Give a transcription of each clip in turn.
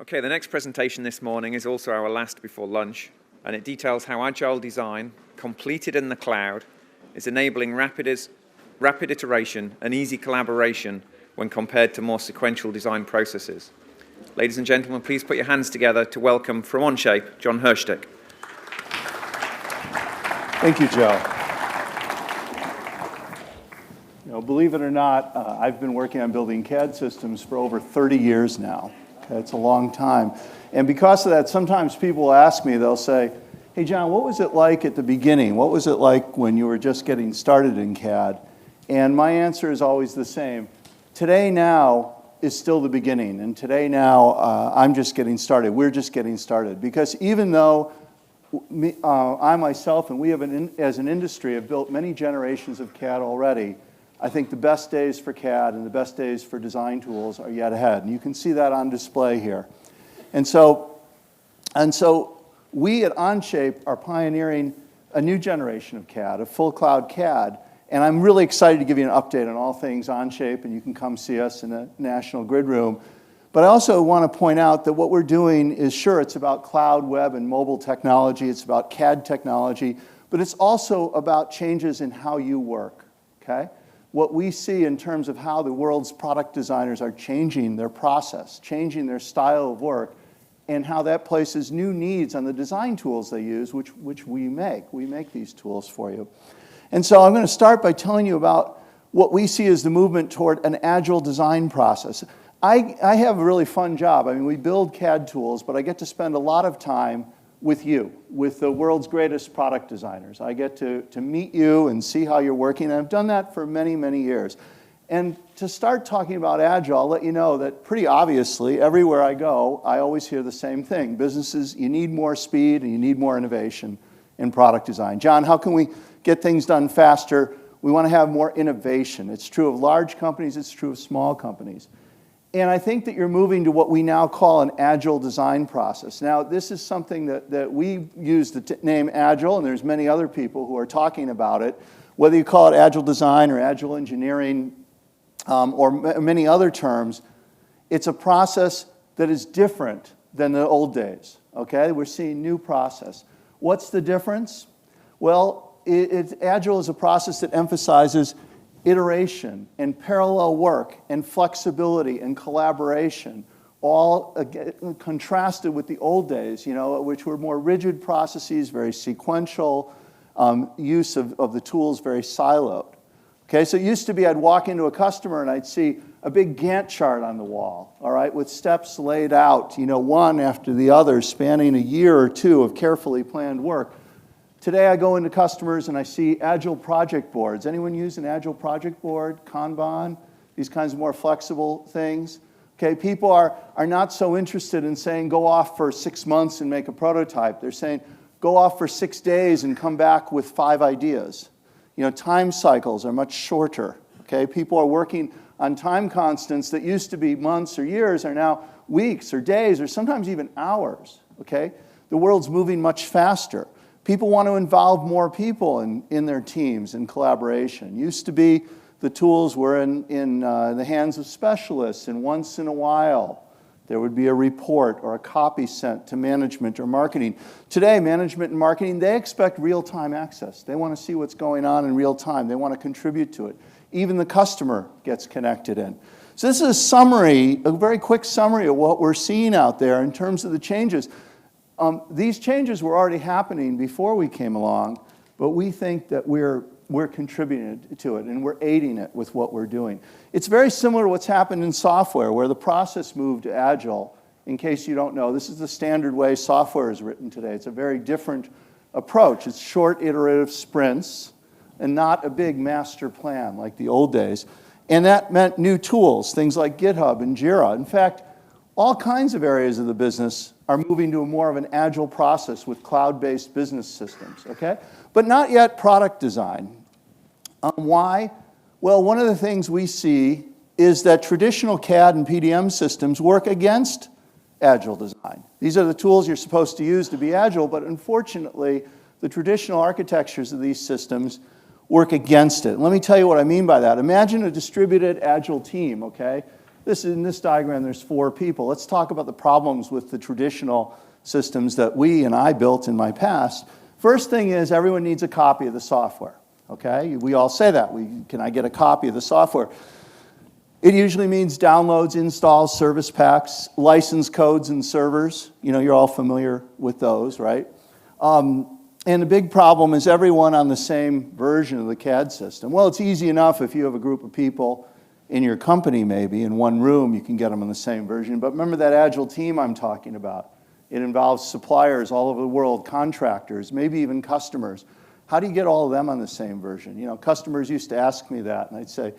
Okay, the next presentation this morning is also our last before lunch, and it details how Agile Design, completed in the cloud, is enabling rapid iteration and easy collaboration when compared to more sequential design processes. Ladies and gentlemen, please put your hands together to welcome from Onshape, Jon Hirschtick. Thank you, Joe. Believe it or not, I've been working on building CAD systems for over 30 years now. Okay, it's a long time. And because of that, sometimes people will ask me, they'll say, hey, John, what was it like at the beginning? What was it like when you were just getting started in CAD? And my answer is always the same. Today now is still the beginning. And today now, I'm just getting started. We're just getting started. Because even though I myself and we have as an industry have built many generations of CAD already, I think the best days for CAD and the best days for design tools are yet ahead. And you can see that on display here. And so we at Onshape are pioneering a new generation of CAD, a full cloud CAD. And I'm really excited to give you an update on all things Onshape, and you can come see us in the National Grid Room. But I also want to point out that what we're doing is, sure, it's about cloud, web, and mobile technology. It's about CAD technology. But it's also about changes in how you work, okay? What we see in terms of how the world's product designers are changing their process, changing their style of work, and how that places new needs on the design tools they use, which we make. We make these tools for you. And so I'm going to start by telling you about what we see as the movement toward an agile design process. I have a really fun job. I mean, we build CAD tools, but I get to spend a lot of time with you, with the world's greatest product designers. I get to meet you and see how you're working, and I've done that for many, many years. And to start talking about Agile, I'll let you know that pretty obviously, everywhere I go, I always hear the same thing. Businesses, you need more speed and you need more innovation in product design. John, how can we get things done faster? We want to have more innovation. It's true of large companies, it's true of small companies. And I think that you're moving to what we now call an agile design process. Now, this is something that we use the name Agile, and there's many other people who are talking about it. Whether you call it Agile design or Agile engineering or many other terms, it's a process that is different than the old days, okay? We're seeing new process. What's the difference? Well, Agile is a process that emphasizes iteration and parallel work and flexibility and collaboration, all contrasted with the old days, which were more rigid processes, very sequential, use of the tools very siloed. Okay, so it used to be I'd walk into a customer and I'd see a big Gantt chart on the wall, all right, with steps laid out, one after the other, spanning a year or two of carefully planned work. Today I go into customers and I see Agile project boards. Anyone use an Agile project board, Kanban, these kinds of more flexible things? Okay, people are not so interested in saying go off for 6 months and make a prototype. They're saying go off for 6 days and come back with 5 ideas. Time cycles are much shorter. Okay, people are working on time constants that used to be months or years are now weeks or days or sometimes even hours. Okay, the world's moving much faster. People want to involve more people in their teams in collaboration. Used to be the tools were in the hands of specialists, and once in a while there would be a report or a copy sent to management or marketing. Today, management and marketing, they expect real-time access. They want to see what's going on in real time. They want to contribute to it. Even the customer gets connected in. So this is a summary, a very quick summary of what we're seeing out there in terms of the changes. These changes were already happening before we came along, but we think that we're contributing to it and we're aiding it with what we're doing. It's very similar to what's happened in software, where the process moved to Agile. In case you don't know, this is the standard way software is written today. It's a very different approach. It's short iterative sprints and not a big master plan like the old days. And that meant new tools, things like GitHub and Jira. In fact, all kinds of areas of the business are moving to a more of an agile process with cloud-based business systems, okay? But not yet product design. Why? Well, one of the things we see is that traditional CAD and PDM systems work against agile design. These are the tools you're supposed to use to be agile, but unfortunately, the traditional architectures of these systems work against it. Let me tell you what I mean by that. Imagine a distributed agile team, okay? In this diagram, there's 4 people. Let's talk about the problems with the traditional systems that we and I built in my past. First thing is everyone needs a copy of the software, okay? We all say that. Can I get a copy of the software? It usually means downloads, installs, service packs, license codes and servers. You know, you're all familiar with those, right? And the big problem is everyone on the same version of the CAD system. Well, it's easy enough if you have a group of people in your company maybe, in one room, you can get them on the same version. But remember that Agile team I'm talking about. It involves suppliers all over the world, contractors, maybe even customers. How do you get all of them on the same version? You know, customers used to ask me that, and I'd say,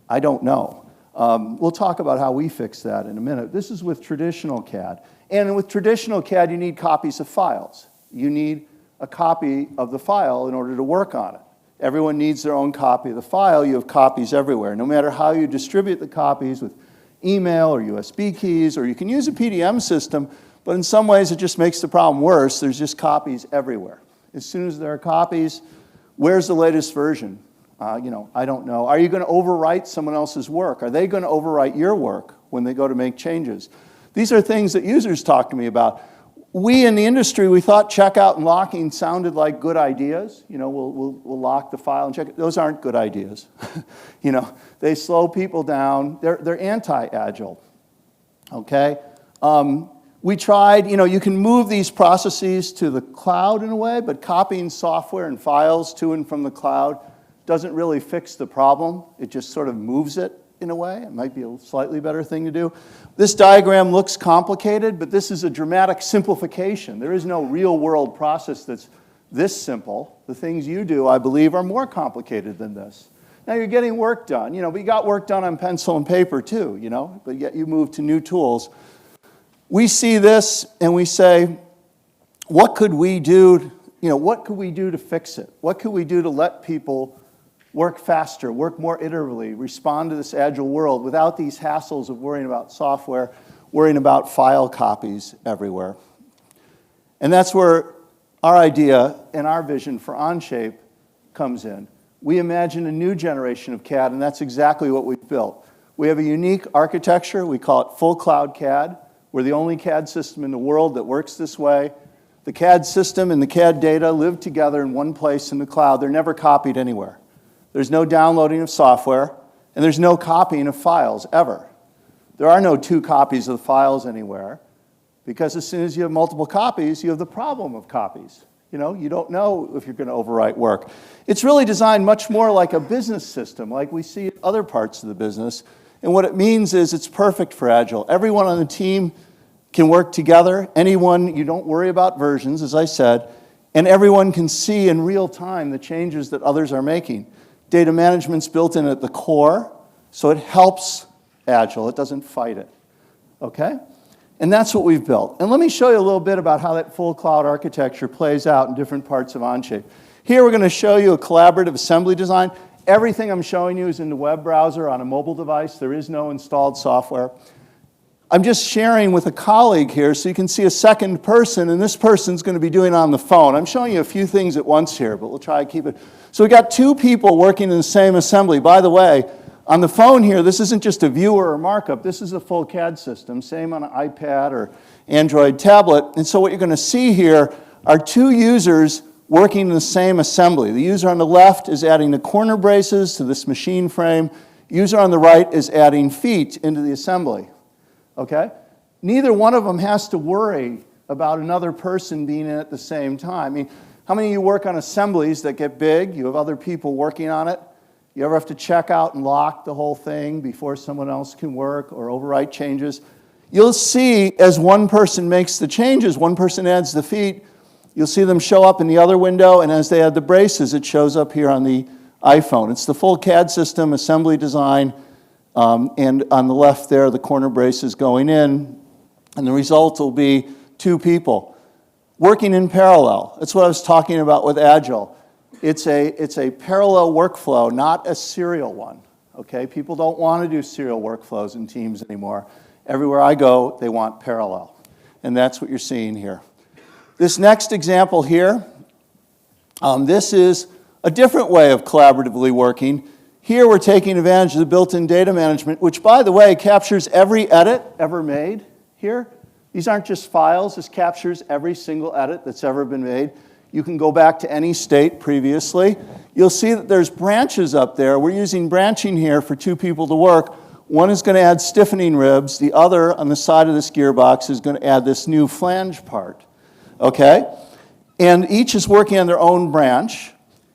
I don't know. We'll talk about how we fix that in a minute. This is with traditional CAD. And with traditional CAD, you need copies of files. You need a copy of the file in order to work on it. Everyone needs their own copy of the file. You have copies everywhere. No matter how you distribute the copies with email or USB keys, or you can use a PDM system, but in some ways it just makes the problem worse. There's just copies everywhere. As soon as there are copies, where's the latest version? You know, I don't know. Are you going to overwrite someone else's work? Are they going to overwrite your work when they go to make changes? These are things that users talk to me about. We in the industry, we thought checkout and locking sounded like good ideas. You know, we'll lock the file and check it. Those aren't good ideas. You know, they slow people down. They're anti-agile, okay? We tried, you know, you can move these processes to the cloud in a way, but copying software and files to and from the cloud doesn't really fix the problem. It just sort of moves it in a way. It might be a slightly better thing to do. This diagram looks complicated, but this is a dramatic simplification. There is no real-world process that's this simple. The things you do, I believe, are more complicated than this. Now, you're getting work done. You know, but you got work done on pencil and paper, too, you know, but yet you move to new tools. We see this, and we say, what could we do, you know, what could we do to fix it? What could we do to let people work faster, work more iteratively, respond to this agile world without these hassles of worrying about software, worrying about file copies everywhere? And that's where our idea and our vision for Onshape comes in. We imagine a new generation of CAD, and that's exactly what we've built. We have a unique architecture. We call it full cloud CAD. We're the only CAD system in the world that works this way. The CAD system and the CAD data live together in one place in the cloud. They're never copied anywhere. There's no downloading of software, and there's no copying of files, ever. There are no 2 copies of the files anywhere, because as soon as you have multiple copies, you have the problem of copies. You know, you don't know if you're going to overwrite work. It's really designed much more like a business system, like we see in other parts of the business. And what it means is it's perfect for Agile. Everyone on the team can work together. Anyone, you don't worry about versions, as I said, and everyone can see in real time the changes that others are making. Data management's built in at the core, so it helps Agile. It doesn't fight it, okay? And that's what we've built. And let me show you a little bit about how that full cloud architecture plays out in different parts of Onshape. Here we're going to show you a collaborative assembly design. Everything I'm showing you is in the web browser on a mobile device. There is no installed software. I'm just sharing with a colleague here so you can see a second person, and this person's going to be doing it on the phone. I'm showing you a few things at once here, but we'll try to keep it. So we got 2 people working in the same assembly. By the way, on the phone here, this isn't just a viewer or markup. This is a full CAD system, same on an iPad or Android tablet. And so what you're going to see here are 2 users working in the same assembly. The user on the left is adding the corner braces to this machine frame. User on the right is adding feet into the assembly. Okay? Neither one of them has to worry about another person being in at the same time. I mean, how many of you work on assemblies that get big? You have other people working on it. You ever have to check out and lock the whole thing before someone else can work or overwrite changes? You'll see as one person makes the changes, one person adds the feet, you'll see them show up in the other window, and as they add the braces, it shows up here on the iPhone. It's the full CAD system, assembly design, and on the left there, the corner braces going in, and the result will be 2 people working in parallel. That's what I was talking about with Agile. It's a parallel workflow, not a serial one, okay? People don't want to do serial workflows in teams anymore. Everywhere I go, they want parallel, and that's what you're seeing here. This next example here, this is a different way of collaboratively working. Here we're taking advantage of the built-in data management, which, by the way, captures every edit ever made here. These aren't just files. This captures every single edit that's ever been made. You can go back to any state previously. You'll see that there's branches up there. We're using branching here for two people to work. One is going to add stiffening ribs. The other, on the side of this gearbox, is going to add this new flange part. Okay? And each is working on their own branch.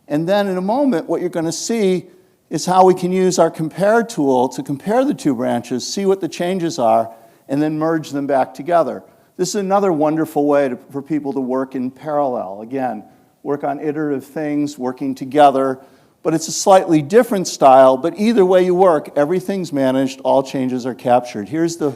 And then in a moment, what you're going to see is how we can use our compare tool to compare the two branches, see what the changes are, and then merge them back together. This is another wonderful way for people to work in parallel. Again, work on iterative things, working together, but it's a slightly different style, but either way you work, everything's managed, all changes are captured. Here's the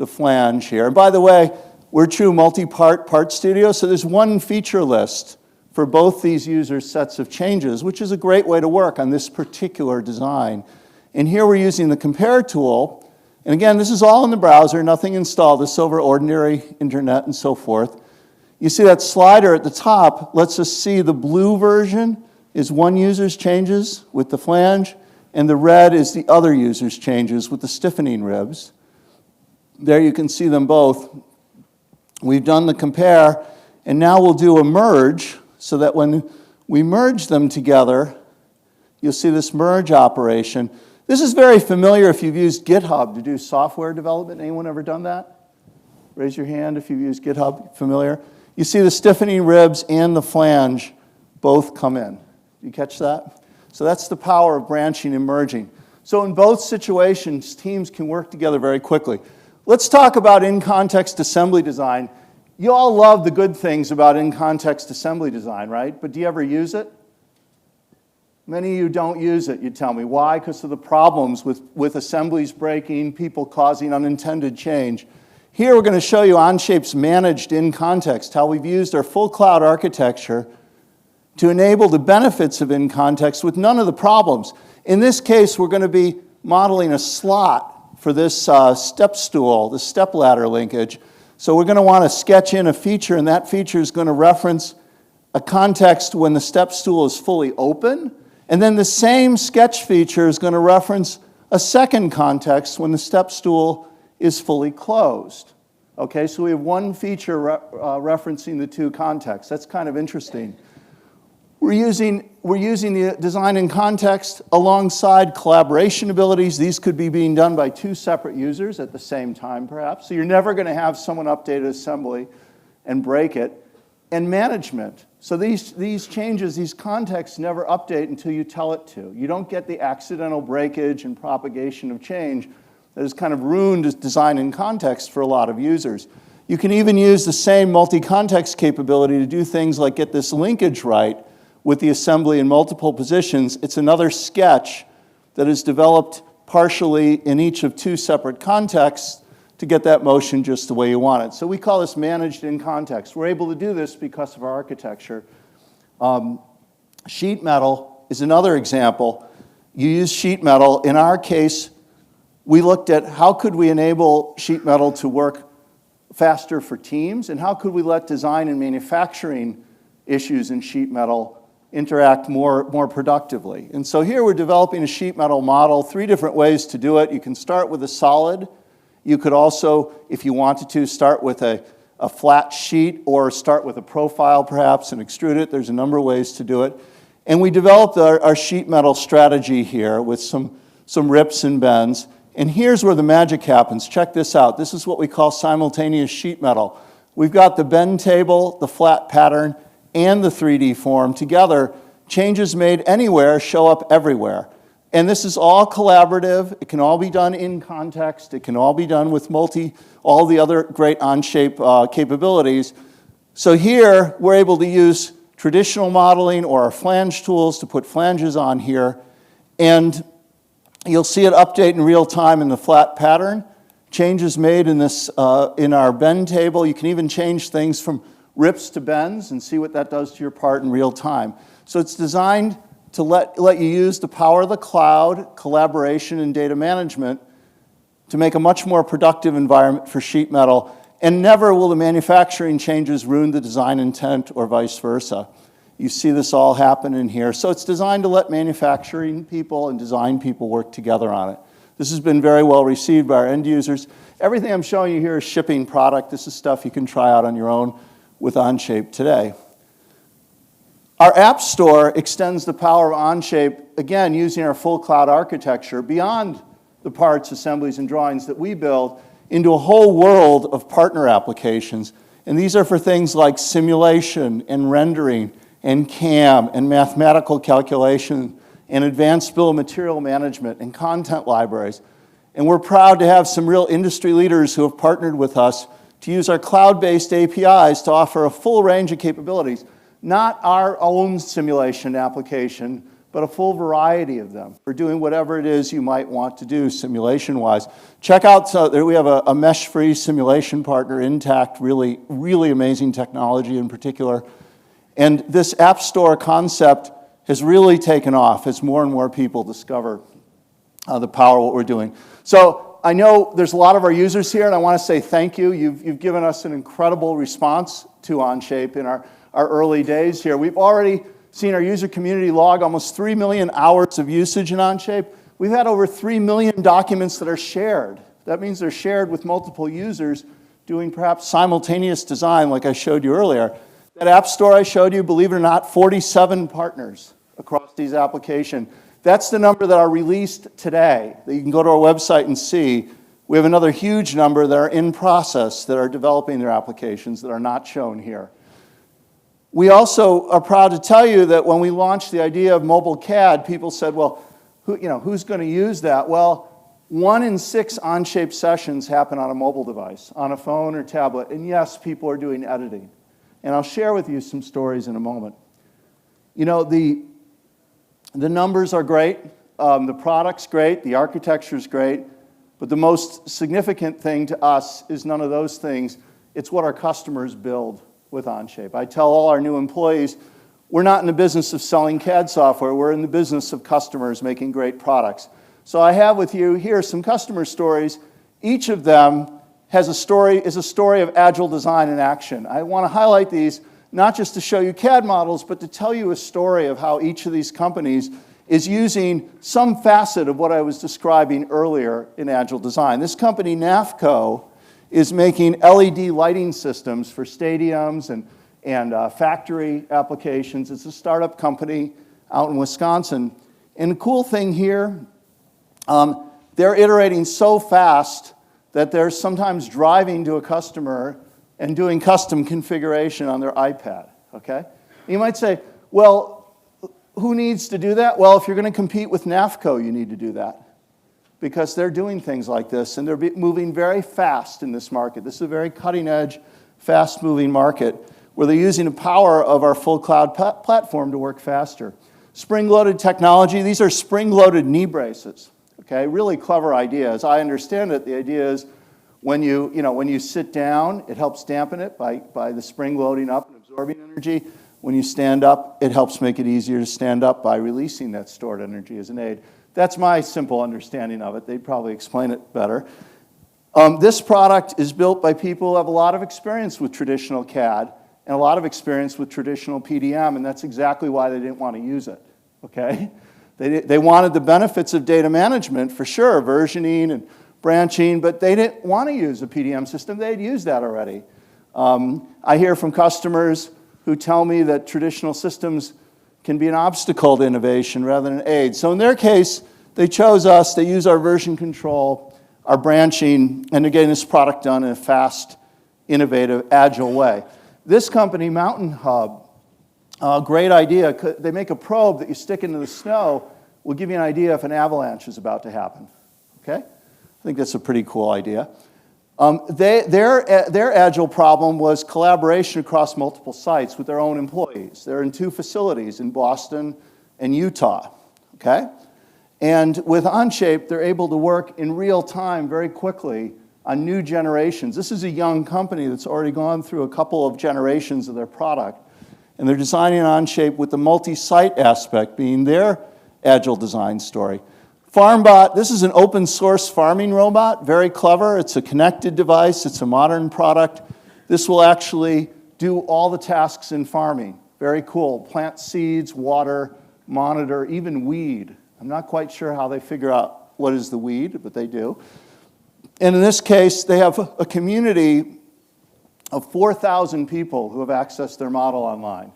flange here. And by the way, we're true multi-part part studio, so there's one feature list for both these users' sets of changes, which is a great way to work on this particular design. And here we're using the compare tool. And again, this is all in the browser, nothing installed. This is over ordinary internet and so forth. You see that slider at the top lets us see the blue version is one user's changes with the flange, and the red is the other user's changes with the stiffening ribs. There you can see them both. We've done the compare, and now we'll do a merge, so that when we merge them together, you'll see this merge operation. This is very familiar if you've used GitHub to do software development. Anyone ever done that? Raise your hand if you've used GitHub. Familiar? You see the stiffening ribs and the flange both come in. You catch that? So that's the power of branching and merging. So in both situations, teams can work together very quickly. Let's talk about in-context assembly design. You all love the good things about in-context assembly design, right? But do you ever use it? Many of you don't use it, you tell me. Why? Because of the problems with assemblies breaking, people causing unintended change. Here we're going to show you Onshape's managed in-context, how we've used our full cloud architecture to enable the benefits of in-context with none of the problems. In this case, we're going to be modeling a slot for this step stool, the step ladder linkage. So we're going to want to sketch in a feature, and that feature is going to reference a context when the step stool is fully open, and then the same sketch feature is going to reference a second context when the step stool is fully closed. Okay, so we have one feature referencing the two contexts. That's kind of interesting. We're using the design in context alongside collaboration abilities. These could be being done by two separate users at the same time, perhaps. So you're never going to have someone update assembly and break it. And management. So these changes, these contexts never update until you tell it to. You don't get the accidental breakage and propagation of change that has kind of ruined design in context for a lot of users. You can even use the same multi-context capability to do things like get this linkage right with the assembly in multiple positions. It's another sketch that is developed partially in each of two separate contexts to get that motion just the way you want it. So we call this managed in context. We're able to do this because of our architecture. Sheet metal is another example. You use sheet metal. In our case, we looked at how could we enable sheet metal to work faster for teams, and how could we let design and manufacturing issues in sheet metal interact more productively. And so here we're developing a sheet metal model, 3 different ways to do it. You can start with a solid. You could also, if you wanted to, start with a flat sheet or start with a profile perhaps and extrude it. There's a number of ways to do it. And we developed our sheet metal strategy here with some rips and bends. And here's where the magic happens. Check this out. This is what we call simultaneous sheet metal. We've got the bend table, the flat pattern, and the 3D form together. Changes made anywhere show up everywhere. And this is all collaborative. It can all be done in context. It can all be done with all the other great Onshape capabilities. So here, we're able to use traditional modeling or our flange tools to put flanges on here. And you'll see it update in real time in the flat pattern. Changes made in our bend table. You can even change things from rips to bends and see what that does to your part in real time. So it's designed to let you use the power of the cloud, collaboration, and data management to make a much more productive environment for sheet metal. And never will the manufacturing changes ruin the design intent or vice versa. You see this all happen in here. So it's designed to let manufacturing people and design people work together on it. This has been very well received by our end users. Everything I'm showing you here is shipping product. This is stuff you can try out on your own with Onshape today. Our App Store extends the power of Onshape, again, using our full cloud architecture beyond the parts, assemblies, and drawings that we build into a whole world of partner applications. And these are for things like simulation and rendering and CAM and mathematical calculation and advanced bill of material management and content libraries. And we're proud to have some real industry leaders who have partnered with us to use our cloud-based APIs to offer a full range of capabilities, not our own simulation application, but a full variety of them for doing whatever it is you might want to do simulation-wise. Check out, we have a mesh-free simulation partner, Intact, really, really amazing technology in particular. And this App Store concept has really taken off as more and more people discover the power of what we're doing. So I know there's a lot of our users here, and I want to say thank you. You've given us an incredible response to Onshape in our early days here. We've already seen our user community log almost 3 million hours of usage in Onshape. We've had over 3 million documents that are shared. That means they're shared with multiple users doing perhaps simultaneous design like I showed you earlier. That App Store I showed you, believe it or not, 47 partners across these applications. That's the number that are released today, that you can go to our website and see. We have another huge number that are in process that are developing their applications that are not shown here. We also are proud to tell you that when we launched the idea of mobile CAD, people said, well, who's going to use that? Well, 1 in 6 Onshape sessions happen on a mobile device, on a phone or tablet. And yes, people are doing editing. And I'll share with you some stories in a moment. You know, the numbers are great, the product's great, the architecture's great, but the most significant thing to us is none of those things. It's what our customers build with Onshape. I tell all our new employees, we're not in the business of selling CAD software, we're in the business of customers making great products. So I have with you here some customer stories. Each of them is a story of Agile Design in action. I want to highlight these not just to show you CAD models, but to tell you a story of how each of these companies is using some facet of what I was describing earlier in Agile Design. This company, NAFCO, is making LED lighting systems for stadiums and factory applications. It's a startup company out in Wisconsin. And the cool thing here, they're iterating so fast that they're sometimes driving to a customer and doing custom configuration on their iPad, okay? You might say, well, who needs to do that? Well, if you're going to compete with NAFCO, you need to do that because they're doing things like this, and they're moving very fast in this market. This is a very cutting-edge, fast-moving market where they're using the power of our full cloud platform to work faster. Spring-loaded technology, these are spring-loaded knee braces, okay? Really clever idea. As I understand it, the idea is when you sit down, it helps dampen it by the spring loading up and absorbing energy. When you stand up, it helps make it easier to stand up by releasing that stored energy as an aid. That's my simple understanding of it. They'd probably explain it better. This product is built by people who have a lot of experience with traditional CAD and a lot of experience with traditional PDM, and that's exactly why they didn't want to use it, okay? They wanted the benefits of data management, for sure, versioning and branching, but they didn't want to use a PDM system. They'd used that already. I hear from customers who tell me that traditional systems can be an obstacle to innovation rather than an aid. So in their case, they chose us. They use our version control, our branching, and they're getting this product done in a fast, innovative, agile way. This company, Mountain Hub, great idea. They make a probe that you stick into the snow, will give you an idea if an avalanche is about to happen, okay? I think that's a pretty cool idea. Their Agile problem was collaboration across multiple sites with their own employees. They're in 2 facilities in Boston and Utah, okay? And with Onshape, they're able to work in real time very quickly on new generations. This is a young company that's already gone through a couple of generations of their product. And they're designing Onshape with the multi-site aspect being their Agile Design story. Farmbot, this is an open source farming robot, very clever. It's a connected device, it's a modern product. This will actually do all the tasks in farming Very cool. Plant seeds, water, monitor, even weed. I'm not quite sure how they figure out what is the weed, but they do. And in this case, they have a community of 4,000 people who have accessed their model online,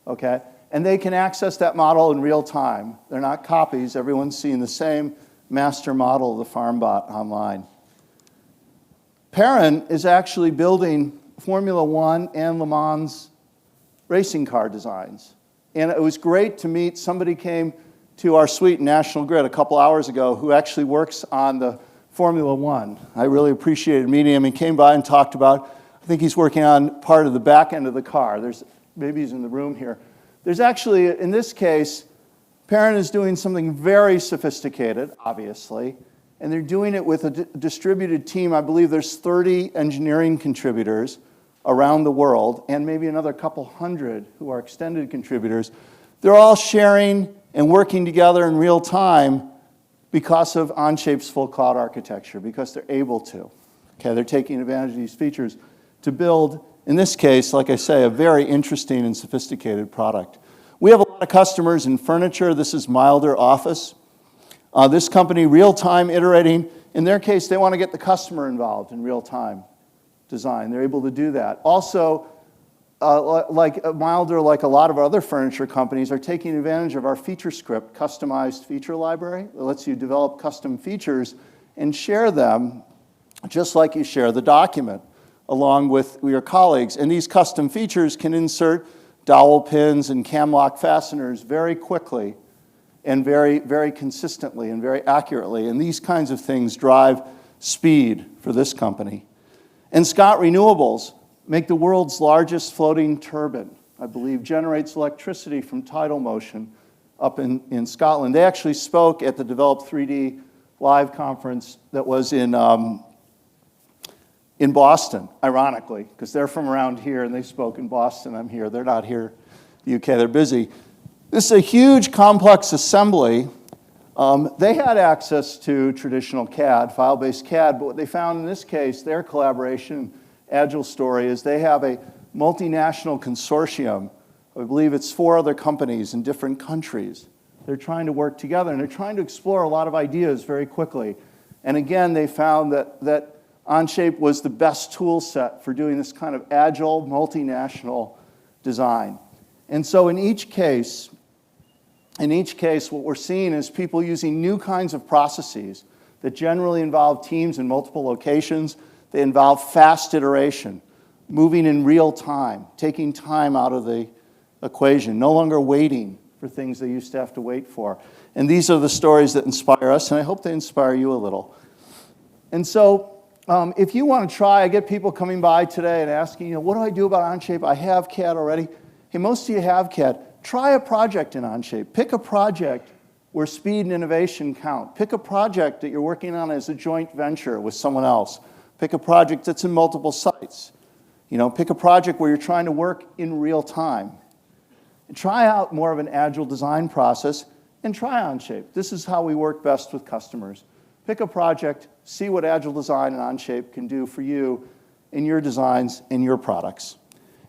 okay? And they can access that model in real time. They're not copies. Everyone's seeing the same master model of the Farmbot online. Perrin is actually building Formula One and Le Mans racing car designs. And it was great to meet, somebody came to our suite in National Grid a couple hours ago who actually works on the Formula One. I really appreciated meeting him. He came by and talked about, I think he's working on part of the back end of the car. Maybe he's in the room here. There's actually, in this case, Perrin is doing something very sophisticated, obviously, and they're doing it with a distributed team. I believe there's 30 engineering contributors around the world, and maybe another couple hundred who are extended contributors. They're all sharing and working together in real time because of Onshape's full cloud architecture, because they're able to. Okay, they're taking advantage of these features to build, in this case, like I say, a very interesting and sophisticated product. We have a lot of customers in furniture. This is Milder Office. This company, real-time iterating. In their case, they want to get the customer involved in real-time design. They're able to do that. Also, like Milder, like a lot of other furniture companies, are taking advantage of our feature script, customized feature library that lets you develop custom features and share them just like you share the document along with your colleagues. And these custom features can insert dowel pins and cam lock fasteners very quickly and very, very consistently and very accurately. And these kinds of things drive speed for this company. And Scott Renewables make the world's largest floating turbine, I believe, generates electricity from tidal motion up in Scotland. They actually spoke at the DEVELOP3D live conference that was in Boston, ironically, because they're from around here and they spoke in Boston. I'm here. They're not here in the UK. They're busy. This is a huge, complex assembly. They had access to traditional CAD, file-based CAD, but what they found in this case, their collaboration, Agile story, is they have a multinational consortium. I believe it's 4 other companies in different countries. They're trying to work together, and they're trying to explore a lot of ideas very quickly. And again, they found that Onshape was the best tool set for doing this kind of agile, multinational design. And so in each case, what we're seeing is people using new kinds of processes that generally involve teams in multiple locations. They involve fast iteration, moving in real time, taking time out of the equation, no longer waiting for things they used to have to wait for. And these are the stories that inspire us, and I hope they inspire you a little. And so if you want to try, I get people coming by today and asking, what do I do about Onshape? I have CAD already. Hey, most of you have CAD. Try a project in Onshape. Pick a project where speed and innovation count. Pick a project that you're working on as a joint venture with someone else. Pick a project that's in multiple sites. Pick a project where you're trying to work in real time. And try out more of an agile design process and try Onshape. This is how we work best with customers. Pick a project, see what Agile Design and Onshape can do for you in your designs and your products.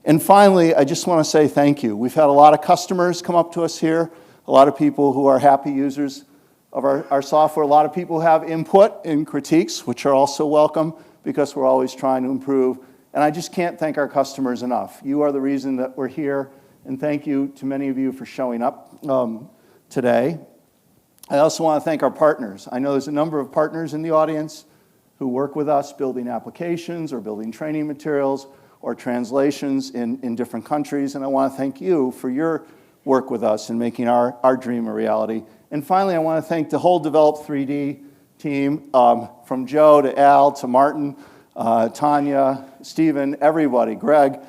And finally, I just want to say thank you. We've had a lot of customers come up to us here, a lot of people who are happy users of our software, a lot of people who have input and critiques, which are also welcome because we're always trying to improve. And I just can't thank our customers enough. You are the reason that we're here, and thank you to many of you for showing up today. I also want to thank our partners. I know there's a number of partners in the audience who work with us building applications or building training materials or translations in different countries, and I want to thank you for your work with us in making our dream a reality. And finally, I want to thank the whole DEVELOP3D team, from Joe to Al to Martin, Tanya, Stephen, everybody, Greg.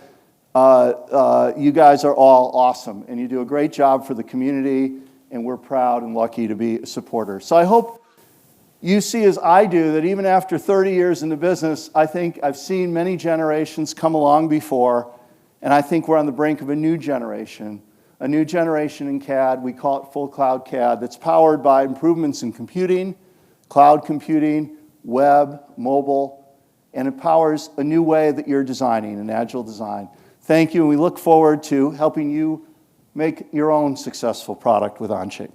You guys are all awesome, and you do a great job for the community, and we're proud and lucky to be a supporter. So I hope you see, as I do, that even after 30 years in the business, I think I've seen many generations come along before, and I think we're on the brink of a new generation in CAD. We call it full cloud CAD, that's powered by improvements in computing, cloud computing, web, mobile, and it powers a new way that you're designing, an agile design. Thank you, and we look forward to helping you make your own successful product with Onshape.